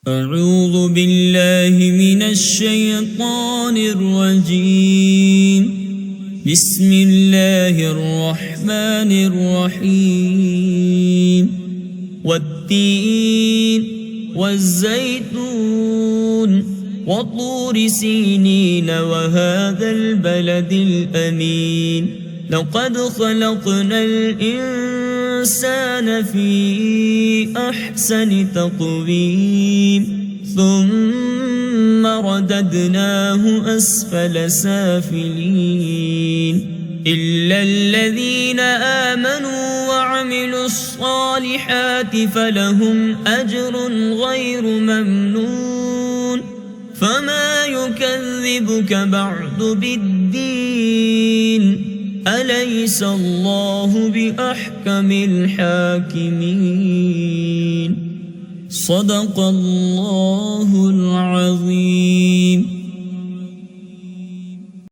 أعوذ بالله من الشيطان الرجيم. بسم الله الرحمن الرحيم. والتين والزيتون وطور سينين وهذا البلد الأمين. لقد خلقنا الإنسان في أحسن تقويم ثم رددناه أسفل سافلين إلا الذين آمنوا وعملوا الصالحات فلهم أجر غير ممنون. فما يكذبك بعد بالدين أليس الله بأحكم الحاكمين. صدق الله العظيم.